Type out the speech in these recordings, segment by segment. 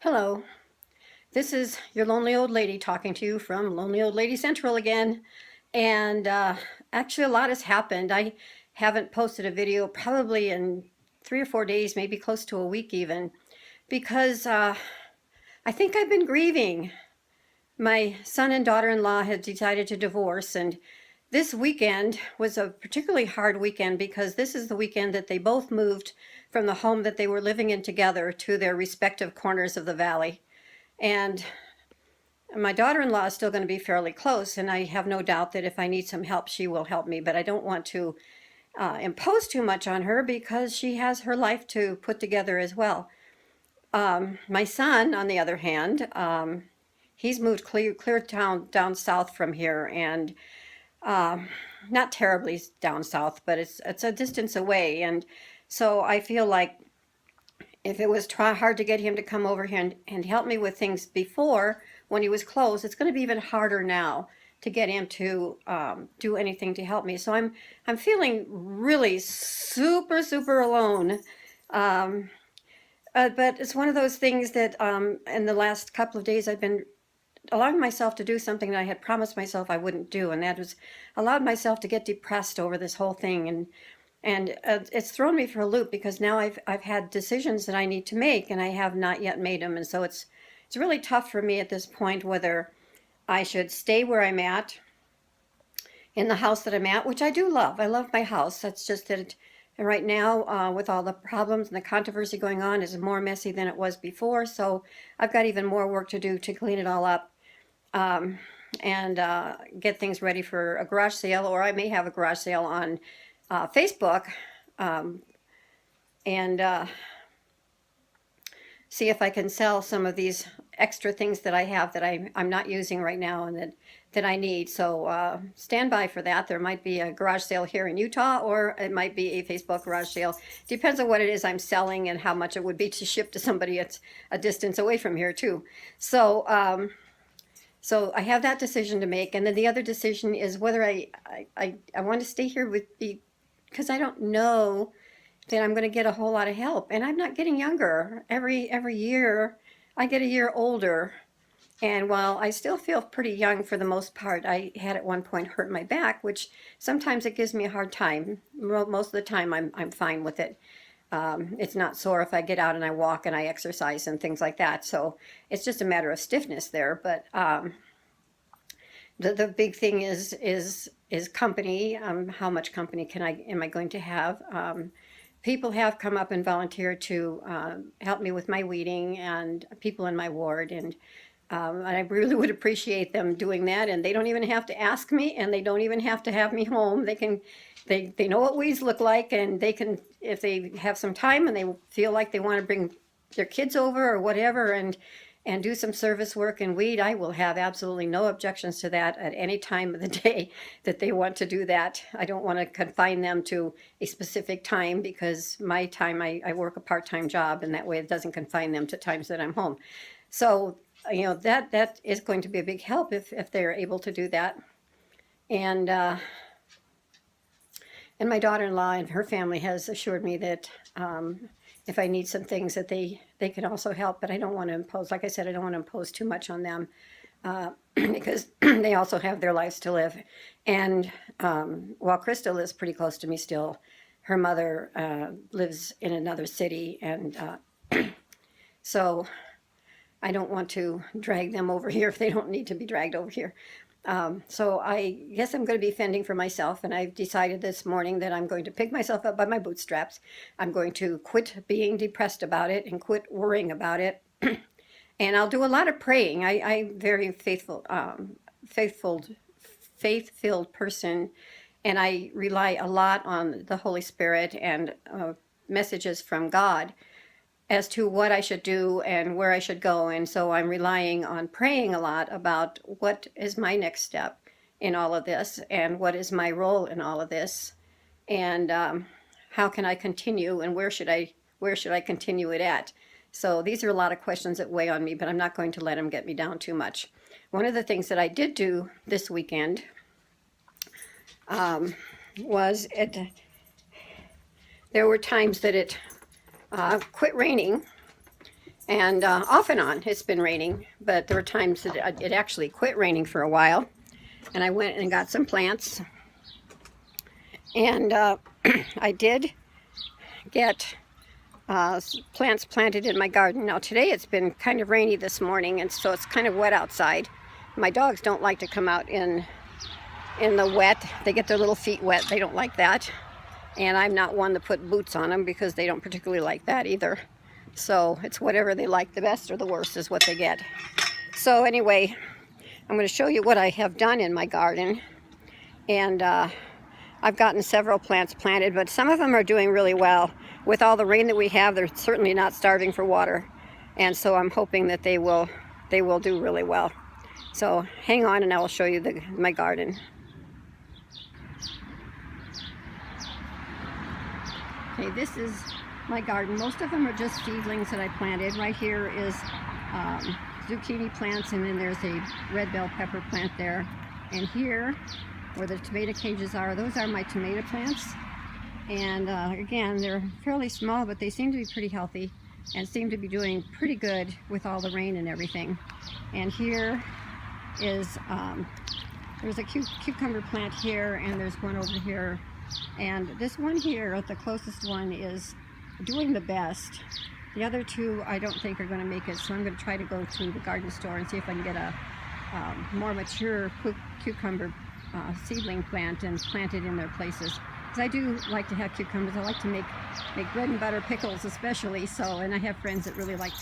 Hello, this is your lonely old lady talking to you from Lonely Old Lady Central again. And actually, a lot has happened. I haven't posted a video probably in 3 or 4 days, maybe close to a week even, because I think I've been grieving. My son and daughter-in-law had decided to divorce, and this weekend was a particularly hard weekend because this is the weekend that they both moved from the home that they were living in together to their respective corners of the valley. And my daughter-in-law is still going to be fairly close, and I have no doubt that if I need some help, she will help me. But I don't want to impose too much on her because she has her life to put together as well. My son, on the other hand, he's moved clear down south from here, and not terribly down south, but it's a distance away. And so I feel like if it was hard to get him to come over here and help me with things before when he was close, it's going to be even harder now to get him to do anything to help me. So I'm feeling really super alone. Um, but it's one of those things that in the last couple of days I've been allowing myself to do something that I had promised myself I wouldn't do, and that was allowed myself to get depressed over this whole thing. And it's thrown me for a loop because now I've had decisions that I need to make and I have not yet made them, and so it's really tough for me at this point whether I should stay where I'm at in the house that I'm at, which I do love. I love my house. That's just that right now, with all the problems and the controversy going on, is more messy than it was before. So I've got even more work to do to clean it all up, and get things ready for a garage sale, or I may have a garage sale on Facebook, and see if I can sell some of these extra things that I have that I'm not using right now and that I need. So stand by for that. There might be a garage sale here in Utah, or it might be a Facebook garage sale. Depends on what it is I'm selling and how much it would be to ship to somebody that's a distance away from here too. So I have that decision to make, and then the other decision is whether I want to stay here because I don't know that I'm going to get a whole lot of help, and I'm not getting younger. Every year, I get a year older, and while I still feel pretty young for the most part, I had at one point hurt my back, which sometimes it gives me a hard time. Most of the time, I'm fine with it. It's not sore if I get out and I walk and I exercise and things like that. So it's just a matter of stiffness there. But the big thing is company. How much company am I going to have? People have come up and volunteered to help me with my weeding, and people in my ward, and I really would appreciate them doing that. And they don't even have to ask me, and they don't even have to have me home. They know what weeds look like, and they can, if they have some time and they feel like they want to bring their kids over or whatever, and do some service work and weed, I will have absolutely no objections to that at any time of the day that they want to do that. I don't want to confine them to a specific time, because my time, I work a part-time job, and that way it doesn't confine them to times that I'm home. So, that is going to be a big help if they're able to do that. And my daughter-in-law and her family has assured me that if I need some things that they can also help, but I don't want to impose, like I said, I don't want to impose too much on them, because they also have their lives to live. And while Krista lives pretty close to me still, her mother lives in another city, and so I don't want to drag them over here if they don't need to be dragged over here. So I guess I'm going to be fending for myself, and I've decided this morning that I'm going to pick myself up by my bootstraps. I'm going to quit being depressed about it and quit worrying about it. And I'll do a lot of praying. I'm very faith-filled person, and I rely a lot on the Holy Spirit and messages from God as to what I should do and where I should go. And so I'm relying on praying a lot about what is my next step in all of this, and what is my role in all of this, and how can I continue, and where should I continue it at. So these are a lot of questions that weigh on me, but I'm not going to let them get me down too much. One of the things that I did do this weekend was there were times that it quit raining, And off and on it's been raining, but there were times that it actually quit raining for a while, and I went and got some plants, and I did get plants planted in my garden. Now today it's been kind of rainy this morning, and so it's kind of wet outside. My dogs don't like to come out in the wet. They get their little feet wet. They don't like that, and I'm not one to put boots on them because they don't particularly like that either. So it's whatever they like, the best or the worst is what they get. So anyway, I'm going to show you what I have done in my garden. And I've gotten several plants planted, but some of them are doing really well. With all the rain that we have, they're certainly not starving for water. And so I'm hoping that they will do really well. So hang on and I will show you my garden. Okay, this is my garden. Most of them are just seedlings that I planted. Right here is zucchini plants, and then there's a red bell pepper plant there. And here, where the tomato cages are, those are my tomato plants. And again, they're fairly small, but they seem to be pretty healthy and seem to be doing pretty good with all the rain and everything. And here is, there's a cucumber plant here, and there's one over here. And this one here, the closest one, is doing the best. The other two I don't think are going to make it, so I'm going to try to go to the garden store and see if I can get a more mature cucumber seedling plant and plant it in their places. Because I do like to have cucumbers. I like to make bread and butter pickles especially, so, and I have friends that really like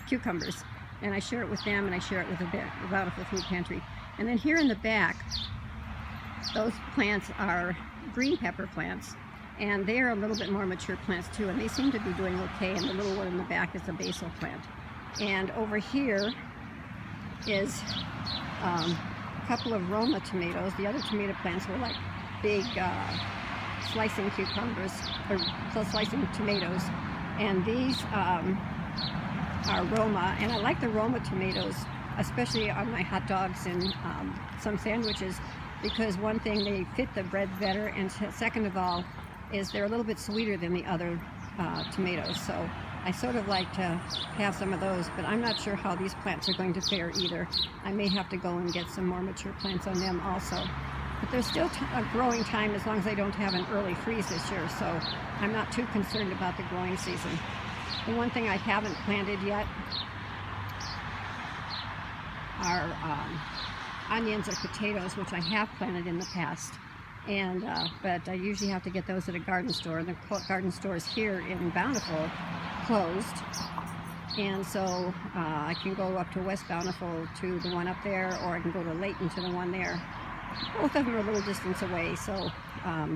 cucumbers, and I share it with them, and I share it with the Bountiful Food Pantry. And then here in the back, those plants are green pepper plants, and they are a little bit more mature plants too, and they seem to be doing okay. And the little one in the back is a basil plant. And over here is a couple of Roma tomatoes. The other tomato plants were like big slicing cucumbers, or slicing tomatoes, and these are Roma. And I like the Roma tomatoes, especially on my hot dogs and some sandwiches, because one thing, they fit the bread better, and second of all is they're a little bit sweeter than the other tomatoes. So I sort of like to have some of those, but I'm not sure how these plants are going to fare either. I may have to go and get some more mature plants on them also. But there's still a growing time as long as they don't have an early freeze this year, so I'm not too concerned about the growing season. The one thing I haven't planted yet are onions or potatoes, which I have planted in the past. And but I usually have to get those at a garden store, and the garden stores here in Bountiful closed, and so I can go up to West Bountiful to the one up there, or I can go to Layton to the one there. Both of them are a little distance away, so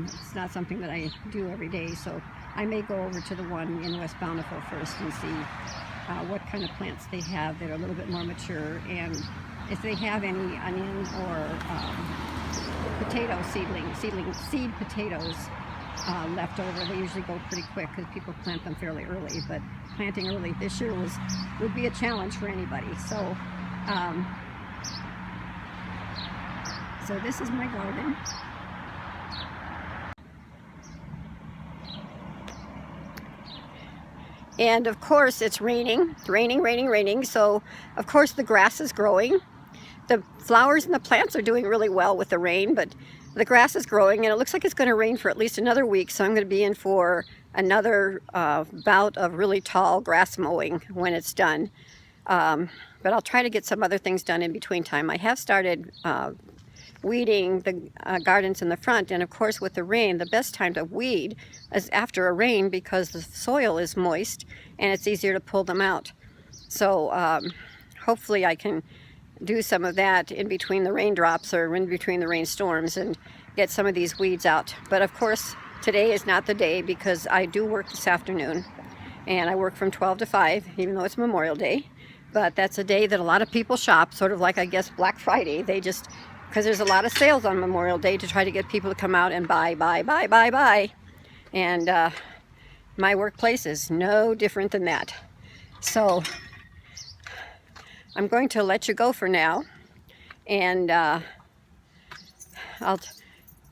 it's not something that I do every day. So I may go over to the one in West Bountiful first and see what kind of plants they have that are a little bit more mature, and if they have any onion or potato seed potatoes left over. They usually go pretty quick because people plant them fairly early, but planting early this year would be a challenge for anybody. So so this is my garden. And of course it's raining, so of course the grass is growing. The flowers and the plants are doing really well with the rain, but the grass is growing, and it looks like it's going to rain for at least another week, so I'm going to be in for another bout of really tall grass mowing when it's done. But I'll try to get some other things done in between time. I have started weeding the gardens in the front, and of course with the rain, the best time to weed is after a rain because the soil is moist and it's easier to pull them out. So hopefully I can do some of that in between the raindrops or in between the rainstorms and get some of these weeds out. But of course today is not the day because I do work this afternoon, and I work from 12 to 5 even though it's Memorial Day. But that's a day that a lot of people shop, sort of like, I guess, Black Friday. They just, because there's a lot of sales on Memorial Day to try to get people to come out and buy. And my workplace is no different than that. So I'm going to let you go for now, and I'll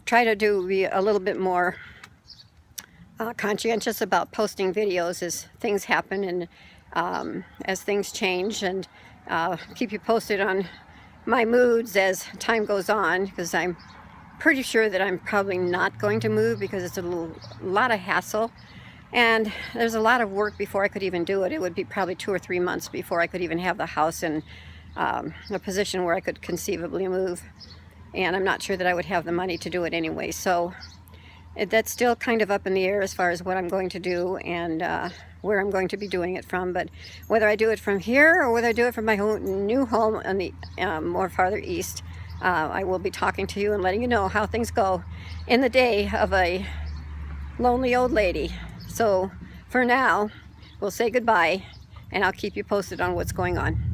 try to be a little bit more conscientious about posting videos as things happen, and as things change, and keep you posted on my moods as time goes on, because I'm pretty sure that I'm probably not going to move because it's a lot of hassle, and there's a lot of work before I could even do it. It would be probably 2 or 3 months before I could even have the house in a position where I could conceivably move, and I'm not sure that I would have the money to do it anyway. So that's still kind of up in the air as far as what I'm going to do and where I'm going to be doing it from. But whether I do it from here or whether I do it from my new home on the more farther east, I will be talking to you and letting you know how things go in the day of a lonely old lady. So for now, we'll say goodbye, and I'll keep you posted on what's going on.